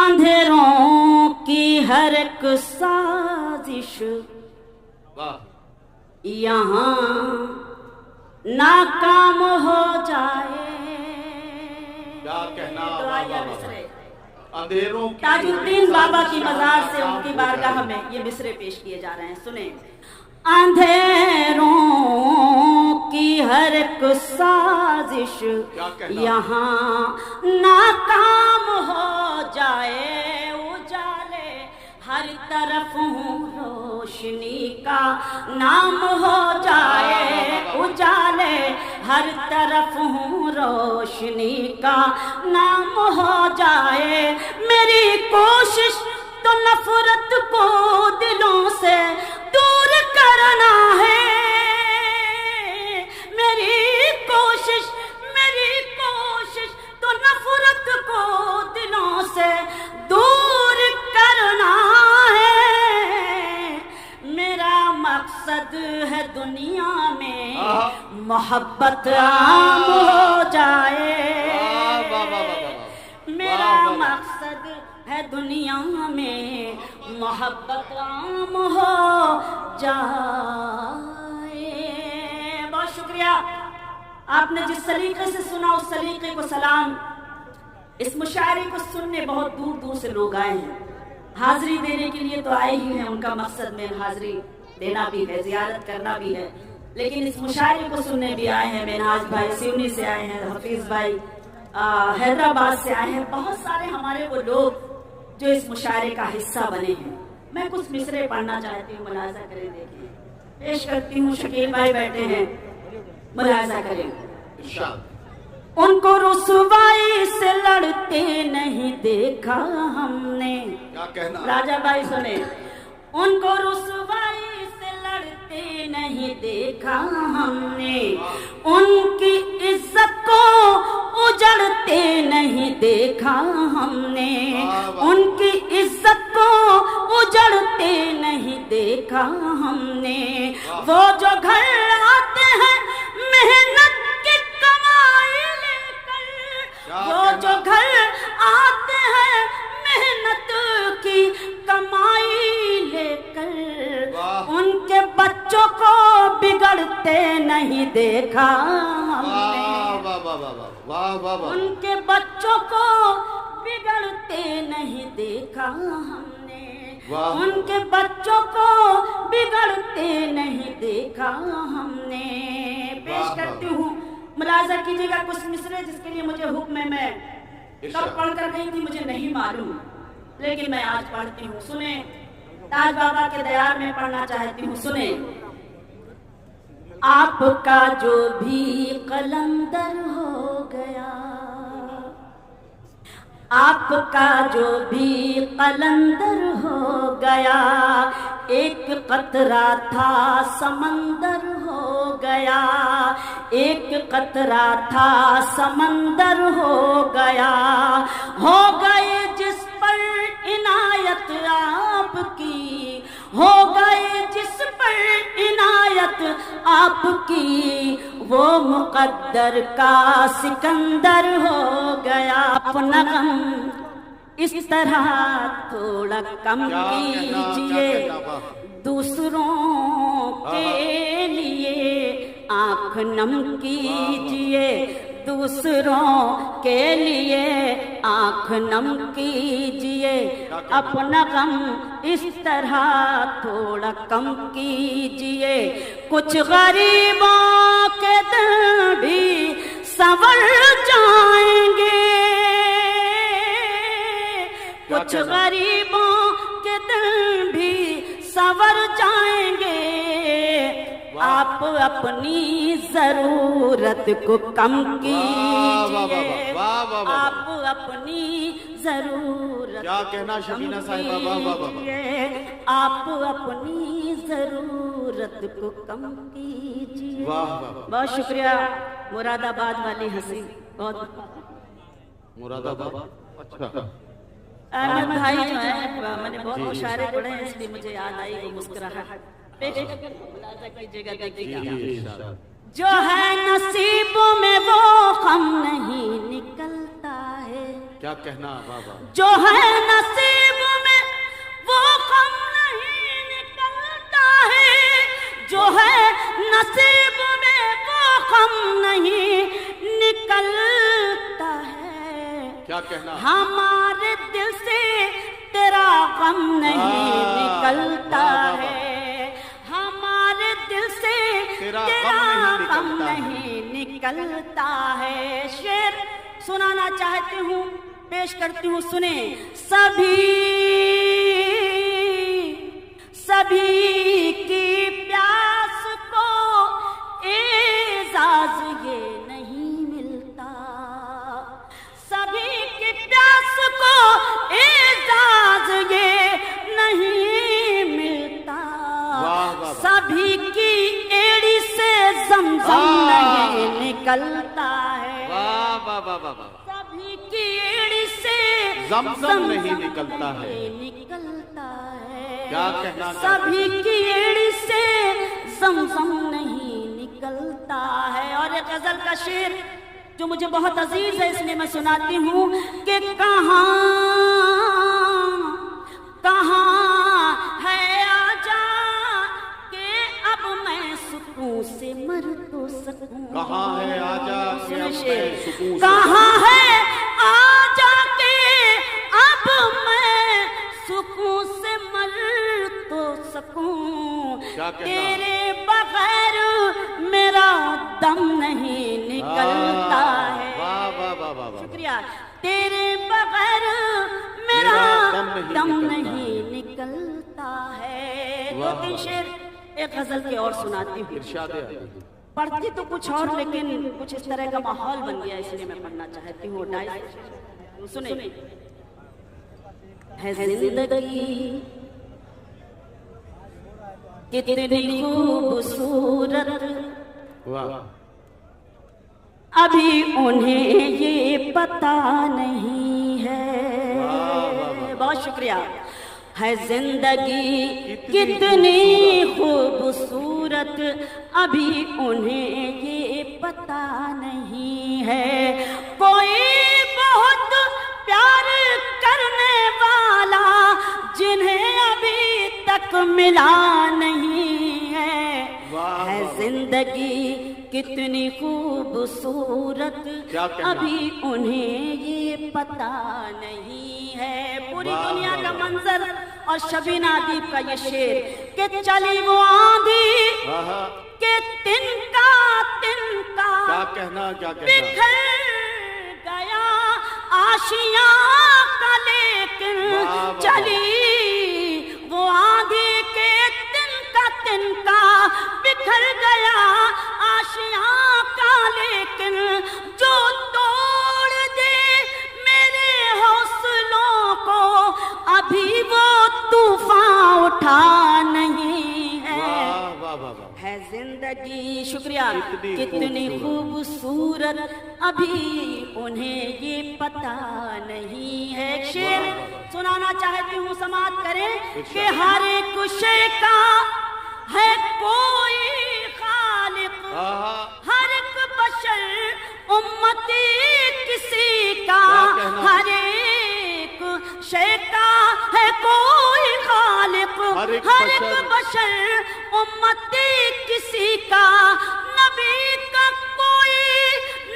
अंधेरों की हर एक साजिश यहाँ नाकाम हो जाए। क्या कहना बाबा, अंधेरों की ताजुद्दीन बाबा की मजार से उनकी बारगाह में ये मिसरे पेश किए जा रहे हैं, सुने। अंधेरों की हर एक साजिश यहाँ नाकाम हो जाए। उजाले हर तरफ रोशनी का नाम हो जाए। उजाले हर तरफ रोशनी का नाम हो जाए। मेरी कोशिश तो नफरत को दिलों से दूर करना है। मेरी कोशिश तो नफरत को दिलों से दूर करना है। मेरा मकसद है दुनिया में मोहब्बत आम हो जाए। मेरा मकसद है दुनिया में मोहब्बत आम हो जाए। बहुत शुक्रिया, आपने जिस सलीके से सुना उस सलीके को सलाम। इस मुशायरे को सुनने बहुत दूर दूर से लोग आए हैं, हाजिरी देने के लिए तो आए ही हैं। उनका मकसद में हाजिरी देना भी है, जियारत करना भी है, लेकिन इस मुशायरे को सुनने भी आए हैं। मेनाज भाई सिवनी से आए हैं, हफीज भाई हैदराबाद से आए हैं। बहुत सारे हमारे वो लोग जो इस मुशायरे का हिस्सा बने हैं। मैं कुछ मिसरे पढ़ना चाहती हूँ, मुलाजा करें, देखें, पेश करती हूँ। शकील भाई बैठे हैं, मुलाजा करें। उनको रुसवाई से लड़ते नहीं देखा हमने। क्या कहना राजा भाई सुने। उनको रुसवाई से लड़ते नहीं देखा हमने। उनकी इज्जत को उजड़ते नहीं देखा हमने। उनकी इज्जत को उजड़ते नहीं देखा हमने। वो जो घर आते हैं मेहनत की कमाई लेकर, वो जो घर आते हैं मेहनत की कमाई लेकर, उनके बच्चों को बिगड़ते नहीं देखा हमने। उनके बच्चों को बिगड़ते नहीं देखा हमने। उनके बच्चों को बिगड़ते नहीं देखा हमने। पेश करती हूँ, मुलाजा कीजिएगा कुछ मिसरे जिसके लिए मुझे हुक्म है। मैं कब पढ़ कर गई थी मुझे नहीं मालूम, लेकिन मैं आज पढ़ती हूँ। सुने, ताज बाबा के दयार में पढ़ना चाहती हूँ, सुने। आपका जो भी कलंदर हो गया, आपका जो भी कलंदर हो गया, एक कतरा था समंदर हो गया। एक कतरा था समंदर हो गया। हो गए जिस पर इनायत आपकी, हो गए जिस पर इनायत आपकी, वो मुकद्दर का सिकंदर हो गया। अपना गम इस तरह थोड़ा कम कीजिए, दूसरों के लिए आँख नम कीजिए। दूसरों के लिए आँख नम कीजिए। अपना गम इस तरह थोड़ा कम कीजिए। कुछ गरीबों के दिल भी संवर जाएंगे। कुछ गरीबों के दिल भी संवर जाएंगे। आप अपनी जरूरत को कम कीजिए। आप अपनी जरूरत क्या कहना शबीना साहिबा, आप अपनी जरूरत को कम कीजिए। बहुत शुक्रिया मुरादाबाद वाली हंसी, बहुत मुरादाबाद। अच्छा, अहमद भाई जो है, मैंने बहुत मुशायरे पढ़े हैं इसलिए मुझे याद आई वो मुस्कुराहट। कीजिएगा, देखिएगा। जो है नसीब में वो गम नहीं निकलता है। क्या कहना बाबा। जो है नसीब में वो गम नहीं निकलता है। क्या कहना? हमारे दिल से तेरा गम नहीं निकलता है, हमारे दिल से तेरा गम नहीं निकलता है। शेर सुनाना चाहती हूँ, पेश करती हूँ, सुने। सभी की प्यास को एजाज ये नहीं मिलता, सभी की प्यास को एजाज ये नहीं मिलता, सभी की एड़ी से ज़मज़म नहीं निकलता है, सभी की एड़ी से ज़मज़म नहीं निकलता है। क्या कहना? सभी की एड़ी से ज़मज़म नहीं निकलता है। और एक गजल का शेर जो मुझे बहुत अजीज है, इसलिए मैं सुनाती हूँ कि कहाँ है आजा के अब मैं सुकून से मर तो सकूं। कहाँ है आजा के अब मैं सुकून से, कहाँ है आजा के अब मैं सुकून से मर तो सकूं। तेरे बगैर मेरा दम नहीं निकलता है। शुक्रिया। तेरे बगैर मेरा दम नहीं निकलता है। दो तीन शेर एक गजल के और सुनाती हूँ। पढ़ती तो कुछ और, लेकिन कुछ इस तरह का माहौल बन गया, इसलिए मैं पढ़ना चाहती हूँ। सुने। है जिंदगी कितनी खूबसूरत, अभी उन्हें ये पता नहीं है। बहुत शुक्रिया। है जिंदगी कितनी खूबसूरत, अभी उन्हें ये पता नहीं है। कोई बहुत प्यार करने वाला जिन्हें अभी तक मिला नहीं है जिंदगी कितनी खूबसूरत, अभी उन्हें ये पता नहीं है। पूरी दुनिया का मंजर और शबीना अदीब का ये शेर कि चली वो आंधी के तिनका क्या कहना बिखर गया आशियां का, लेकिन चली वो आंधी के तिनका बिखर गया आशियां का, लेकिन जो तोड़ दे मेरे हौसलों को अभी वो तूफान उठा नहीं है। है जिंदगी, शुक्रिया, कितनी खूबसूरत, अभी उन्हें ये पता नहीं है। शेर सुनाना चाहती हूँ, समाप्त करें कि हर एक शय का है कोई खालिक, हर एक बशर उम्मती किसी का, हर एक शय का है कोई खालिक, हर एक बशर उम्मती किसी का, नबी का कोई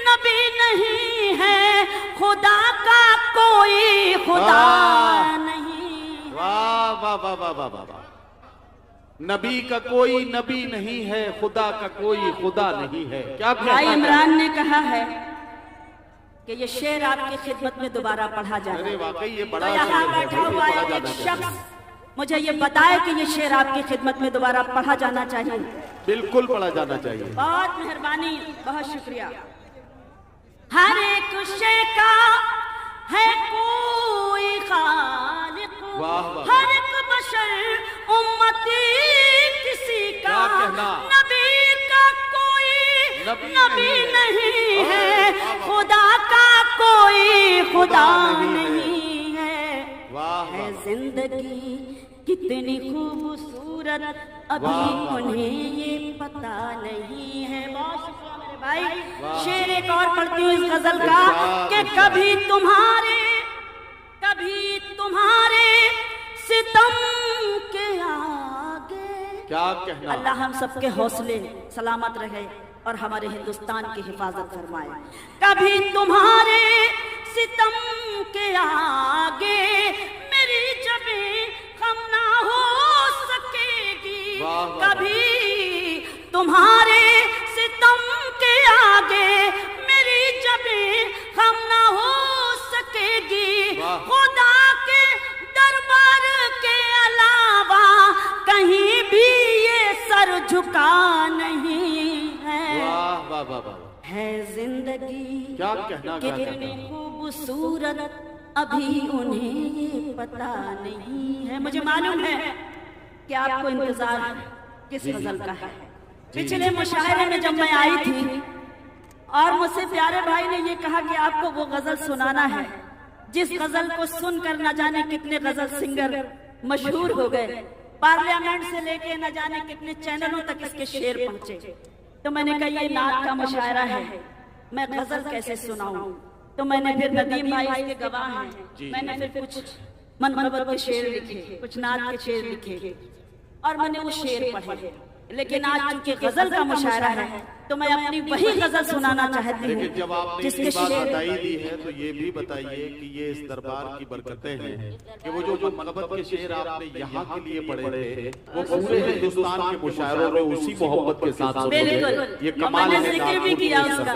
नबी नहीं है, खुदा का कोई खुदा नहीं। वाह वाह वाह वाह वाह वाह। नबी का कोई नबी नहीं है, खुदा का कोई खुदा नहीं है। क्या भाई इमरान ने कहा है कि ये शेर आपकी खिदमत में दोबारा पढ़ा जाए। अरे वाकई ये बड़ा तो यहाँ बैठा हुआ एक शख्स मुझे ये बताए कि ये शेर आपकी खिदमत में दोबारा पढ़ा जाना चाहिए। बिल्कुल पढ़ा जाना चाहिए। बहुत मेहरबानी, बहुत शुक्रिया। हर एक शय का है कोई खालिक, हर एक बशर उम्मती किसी का, नबी का कोई नबी नहीं है, खुदा का कोई खुदा नहीं है। है जिंदगी कितनी खूबसूरत, अभी उन्हें ये पता नहीं है। बहुत शुक्रिया मेरे भाई। शेर एक और पढ़ती हूँ इस गजल का कि कभी तुम्हारे सितम के आगे क्या कहना। अल्लाह हम सबके हौसले सलामत रहे और हमारे हिंदुस्तान की हिफाजत फरमाए। कभी तुम्हारे सितम के आगे मेरी जबे कम ना हो सकेगी, कभी तुम्हारे सितम के आगे मेरी जबे कम ना हो सकेगी, खुदा के दरबार के अलावा कहीं भी ये सर झुका नहीं है। वाह वाह वाह वाह, है जिंदगी क्या कहना, क्या कितनी खूबसूरत अभी उन्हें ये पता नहीं है। मुझे मालूम है कि आपको इंतजार किस गजल का है। पिछले मुशायरे में जब मैं आई थी और मुझसे प्यारे भाई ने ये कहा कि आपको वो गजल सुनाना है जिस गजल को सुनकर न जाने कितने गजल सिंगर मशहूर हो गए, पार्लियामेंट से लेके न जाने कितने चैनलों तक इसके शेर पहुंचे। तो मैंने कहा ये नात का मुशायरा है, मैं गजल कैसे सुनाऊं। तो मैंने फिर नदीम भाई इसके गवाह हैं, मैंने फिर कुछ मनमोहब्बत के शेर लिखे, कुछ नात के शेर लिखे और मैंने वो शेर पढ़े। लेकिन आज चूंकि गजल का मुशायरा है तो मैं अपनी वही गजल सुनाना चाहती हूँ। लेकिन जब आपने इतनी बात बताई दी है तो ये भी बताइए कि ये इस दरबार की बरकतें हैं कि वो जो मोहब्बत के शेर आपने यहाँ के लिए पढ़े थे वो पूरे हिंदुस्तान के मुशायरों में उसी मोहब्बत के साथ बिल्कुल ये कमाल है। जिक्र भी किया उसका।